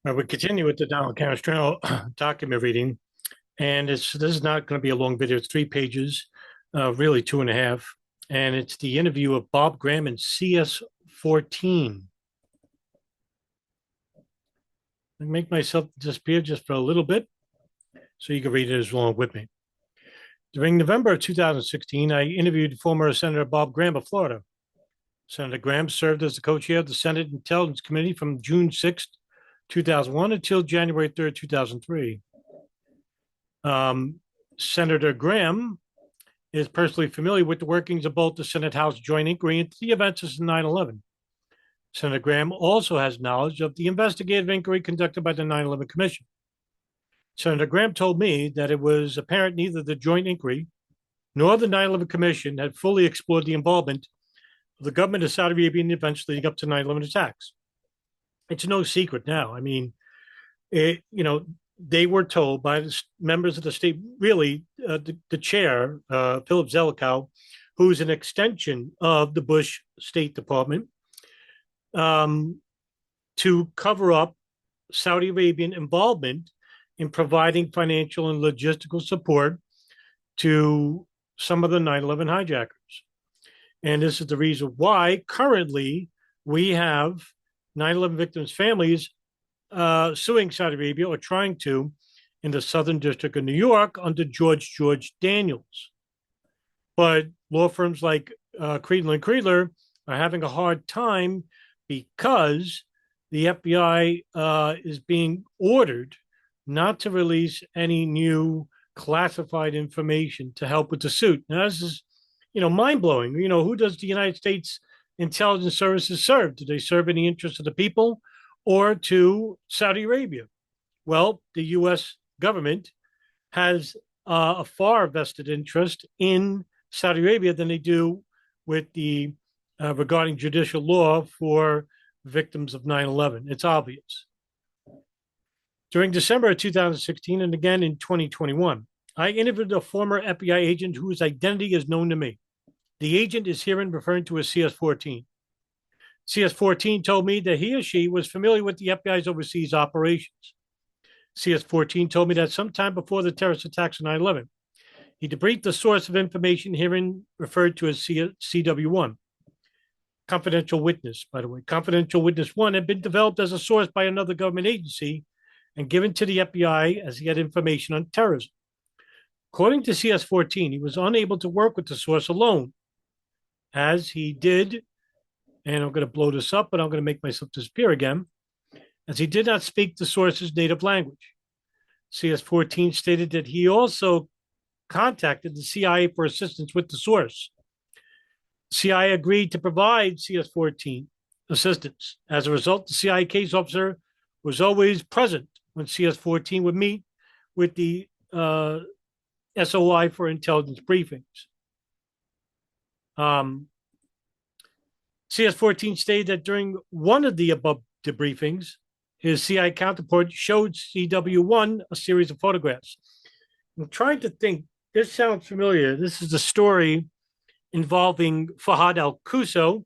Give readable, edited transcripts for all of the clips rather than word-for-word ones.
We continue with the Donald Canestraro document reading, and this is not going to be a long video. It's 3 pages, really two and a half, and it's the interview of Bob Graham and CS14. I make myself disappear just for a little bit, so you can read it as long with me. During November of 2016, I interviewed former Senator Bob Graham of Florida. Senator Graham served as the co-chair of the Senate Intelligence Committee from June 6th, 2001 until January 3rd, 2003. Senator Graham is personally familiar with the workings of both the Senate House Joint Inquiry into the events of 9/11. Senator Graham also has knowledge of the investigative inquiry conducted by the 9/11 Commission. Senator Graham told me that it was apparent neither the Joint Inquiry nor the 9/11 Commission had fully explored the involvement of the government of Saudi Arabia in the events leading up to 9/11 attacks. It's no secret now. I mean, they were told by the members of the state, really, the chair, Philip Zelikow, who's an extension of the Bush State Department, to cover up Saudi Arabian involvement in providing financial and logistical support to some of the 9/11 hijackers. And this is the reason why currently we have 9/11 victims' families suing Saudi Arabia, or trying to, in the Southern District of New York under George Daniels. But law firms like Creedler and Creedler are having a hard time because the FBI is being ordered not to release any new classified information to help with the suit. Now, this is, mind-blowing. Who does the United States intelligence services serve? Do they serve in the interest of the people or to Saudi Arabia? Well, the U.S. government has a far vested interest in Saudi Arabia than they do with the regarding judicial law for victims of 9/11. It's obvious. During December of 2016 and again in 2021, I interviewed a former FBI agent whose identity is known to me. The agent is herein referring to as CS14. CS14 told me that he or she was familiar with the FBI's overseas operations. CS14 told me that sometime before the terrorist attacks on 9/11, he debriefed the source of information herein referred to as CW1. Confidential witness, by the way. Confidential witness 1 had been developed as a source by another government agency and given to the FBI as he had information on terrorism. According to CS14, he was unable to work with the source alone, as he did, and I'm going to blow this up, but I'm going to make myself disappear again, as he did not speak the source's native language. CS14 stated that he also contacted the CIA for assistance with the source. CIA agreed to provide CS14 assistance. As a result, the CIA case officer was always present when CS14 would meet with the SOI for intelligence briefings. CS14 stated that during one of the above debriefings, his CIA counterpart showed CW1 a series of photographs. I'm trying to think, this sounds familiar. This is the story involving Fahad al-Qusso,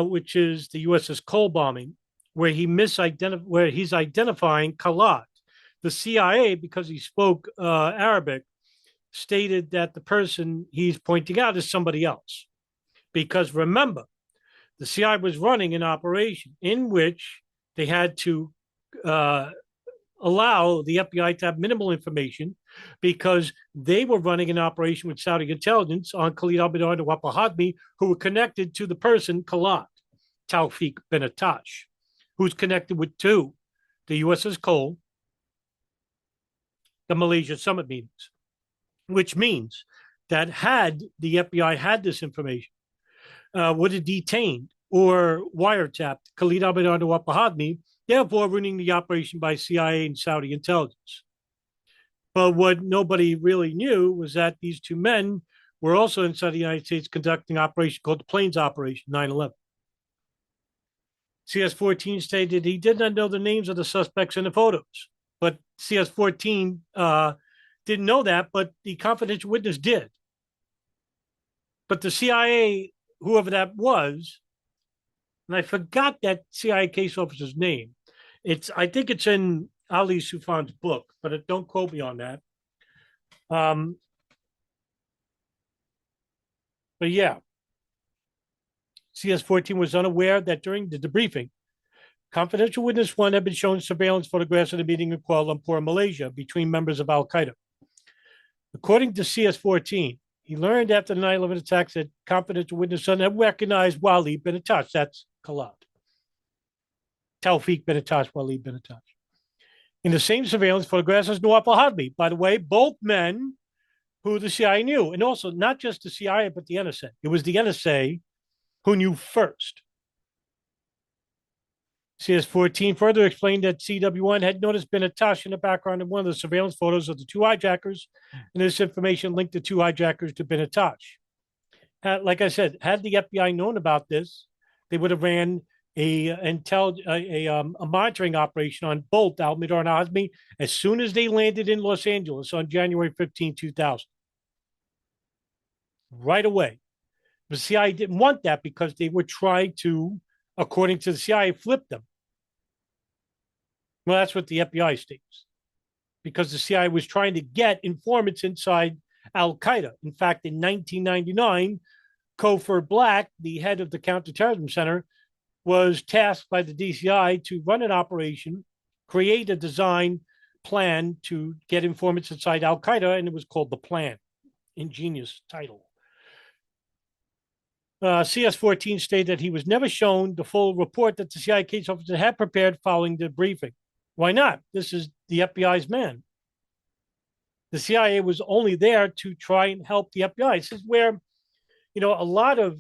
which is the USS Cole bombing, where he's identifying Khalad. The CIA, because he spoke Arabic, stated that the person he's pointing out is somebody else. Because remember, the CIA was running an operation in which they had to allow the FBI to have minimal information because they were running an operation with Saudi intelligence on Khalid al-Mihdhar and Wapahadmi, who were connected to the person Khalad, Tawfiq bin Attash, who's connected with two, the USS Cole, the Malaysia summit meetings, which means that had the FBI had this information, would have detained or wiretapped Khalid al-Mihdhar and Wapahadmi, therefore ruining the operation by CIA and Saudi intelligence. But what nobody really knew was that these two men were also inside the United States conducting an operation called the Plains Operation 9/11. CS14 stated he did not know the names of the suspects in the photos, but CS14 didn't know that, but the confidential witness did. But the CIA, whoever that was, and I forgot that CIA case officer's name, I think it's in Ali Soufan's book, but don't quote me on that. Um, but yeah, CS-14 was unaware that during the debriefing, confidential witness one had been shown surveillance photographs of the meeting in Kuala Lumpur, Malaysia, between members of Al Qaeda. According to CS-14, he learned after the 9/11 attacks that confidential witness one had recognized Walid bin Attash. That's Khalad. Tawfiq bin Attash, Walid bin Attash. In the same surveillance photographs as Nawaf al-Hadmi. By the way, both men who the CIA knew, and also not just the CIA, but the NSA. It was the NSA who knew first. CS-14 further explained that CW1 had noticed bin Attash in the background of one of the surveillance photos of the two hijackers, and this information linked the two hijackers to bin Attash. Like I said, had the FBI known about this, they would have ran a monitoring operation on both Al-Midar and Al-Hazmi as soon as they landed in Los Angeles on January 15, 2000. Right away. The CIA didn't want that because they were trying to, according to the CIA, flip them. Well, that's what the FBI states. Because the CIA was trying to get informants inside Al Qaeda. In fact, in 1999, Cofer Black, the head of the Counterterrorism Center, was tasked by the DCI to run an operation, create a design plan to get informants inside Al Qaeda, and it was called The Plan. Ingenious title. CS-14 stated that he was never shown the full report that the CIA case officer had prepared following the briefing. Why not? This is the FBI's man. The CIA was only there to try and help the FBI. This is where, a lot of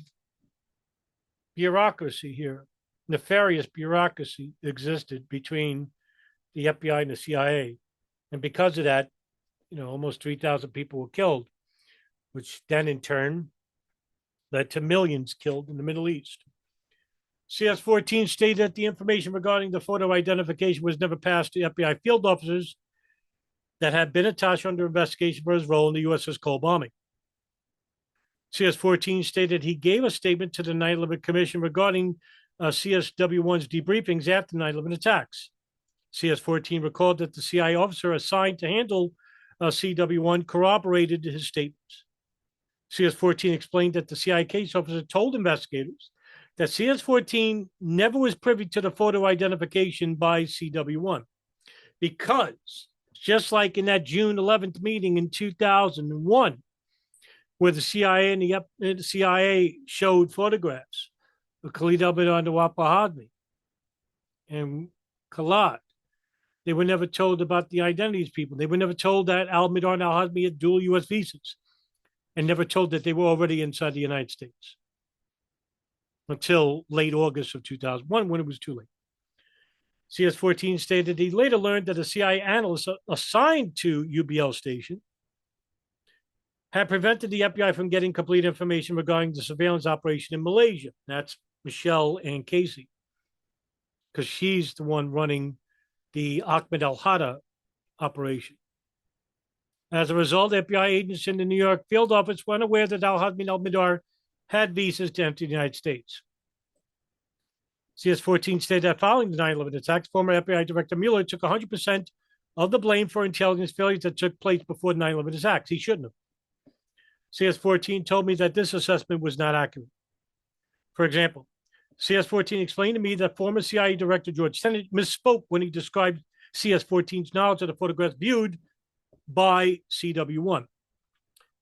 bureaucracy here, nefarious bureaucracy existed between the FBI and the CIA. And because of that, almost 3,000 people were killed, which then in turn led to millions killed in the Middle East. CS-14 stated that the information regarding the photo identification was never passed to FBI field officers that had been attached under investigation for his role in the USS Cole bombing. CS-14 stated he gave a statement to the 9/11 Commission regarding CSW1's debriefings after 9/11 attacks. CS-14 recalled that the CIA officer assigned to handle CW1 corroborated his statements. CS-14 explained that the CIA case officer told investigators that CS-14 never was privy to the photo identification by CW1 because, just like in that June 11th meeting in 2001, where the CIA and the CIA showed photographs of Khalid al-Midar and Nawaf al-Hadmi and Khalad, they were never told about the identities of people. They were never told that al-Midar and al-Hadmi had dual U.S. visas, and never told that they were already inside the United States until late August of 2001, when it was too late. CS-14 stated he later learned that a CIA analyst assigned to UBL station had prevented the FBI from getting complete information regarding the surveillance operation in Malaysia. That's Michelle Ann Casey, because she's the one running the Ahmed al-Hada operation. As a result, FBI agents in the New York field office were unaware that al-Hadmi and al-Midar had visas to enter the United States. CS-14 stated that following the 9/11 attacks, former FBI Director Mueller took 100% of the blame for intelligence failures that took place before the 9/11 attacks. He shouldn't have. CS-14 told me that this assessment was not accurate. For example, CS-14 explained to me that former CIA Director George Tenet misspoke when he described CS-14's knowledge of the photographs viewed by CW1.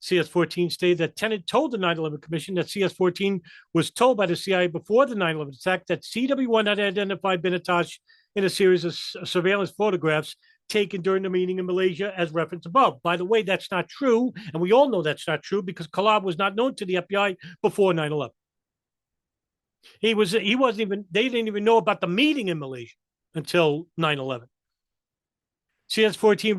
CS-14 stated that Tenet told the 9/11 Commission that CS-14 was told by the CIA before the 9/11 attack that CW1 had identified bin Attash in a series of surveillance photographs taken during the meeting in Malaysia as referenced above. By the way, that's not true, and we all know that's not true because Khalad was not known to the FBI before 9/11. They didn't even know about the meeting in Malaysia until 9/11. CS-14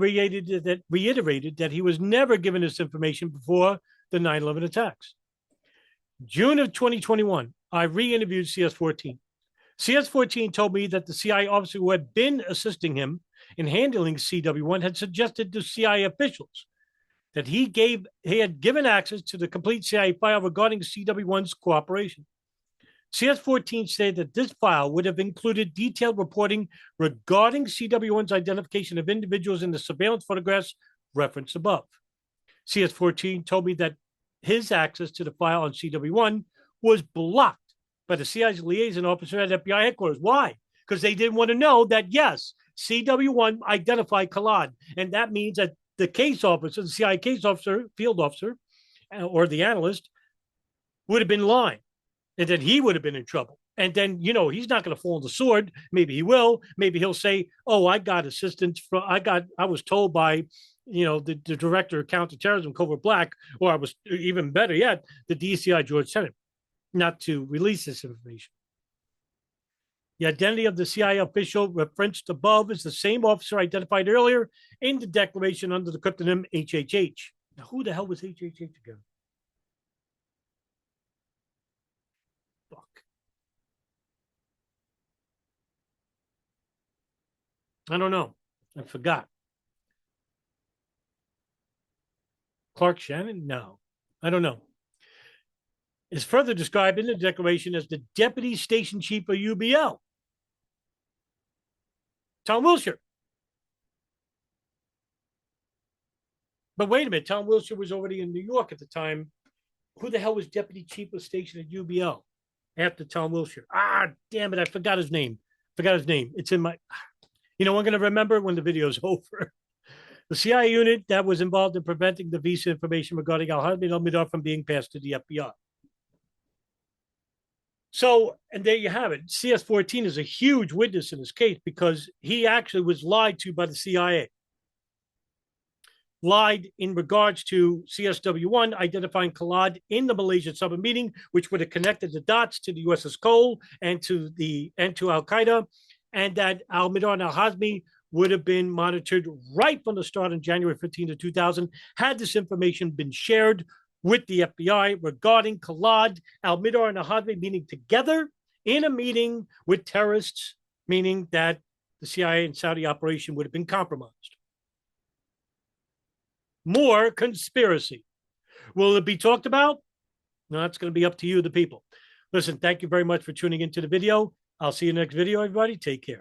reiterated that he was never given this information before the 9/11 attacks. June of 2021, I re-interviewed CS-14. CS-14 told me that the CIA officer who had been assisting him in handling CW1 had suggested to CIA officials that he had given access to the complete CIA file regarding CW1's cooperation. CS-14 stated that this file would have included detailed reporting regarding CW1's identification of individuals in the surveillance photographs referenced above. CS-14 told me that his access to the file on CW1 was blocked by the CIA's liaison officer at FBI headquarters. Why? Because they didn't want to know that, yes, CW1 identified Khalid. And that means that the case officer, the CIA case officer, field officer, or the analyst would have been lying, and then he would have been in trouble. And then, he's not going to fall on the sword. Maybe he will. Maybe he'll say, oh, I got assistance from, I was told by, the director of counterterrorism, Covert Black, or I was, even better yet, the DCI George Tenet, not to release this information. The identity of the CIA official referenced above is the same officer identified earlier in the declaration under the cryptonym HHH. Now, who the hell was HHH again? Fuck. I don't know. I forgot. Clark Shannon? No, I don't know. Is further described in the declaration as the deputy station chief of UBL, Tom Wilshire. But wait a minute, Tom Wilshire was already in New York at the time. Who the hell was deputy chief of station at UBL after Tom Wilshire? Ah, damn it, I forgot his name. It's in my, I'm going to remember when the video's over. The CIA unit that was involved in preventing the visa information regarding Al-Hazmi al-Midar from being passed to the FBI. So, and there you have it. CS-14 is a huge witness in this case because he actually was lied to by the CIA. Lied in regards to CSW1 identifying Khalid in the Malaysian summit meeting, which would have connected the dots to the USS Cole and to Al-Qaeda, and that al-Midar and al-Hazmi would have been monitored right from the start on January 15 of 2000 had this information been shared with the FBI regarding Khalid, al-Midar, and al-Hazmi meeting together in a meeting with terrorists, meaning that the CIA and Saudi operation would have been compromised. More conspiracy. Will it be talked about? No, that's going to be up to you, the people. Listen, thank you very much for tuning into the video. I'll see you next video, everybody. Take care.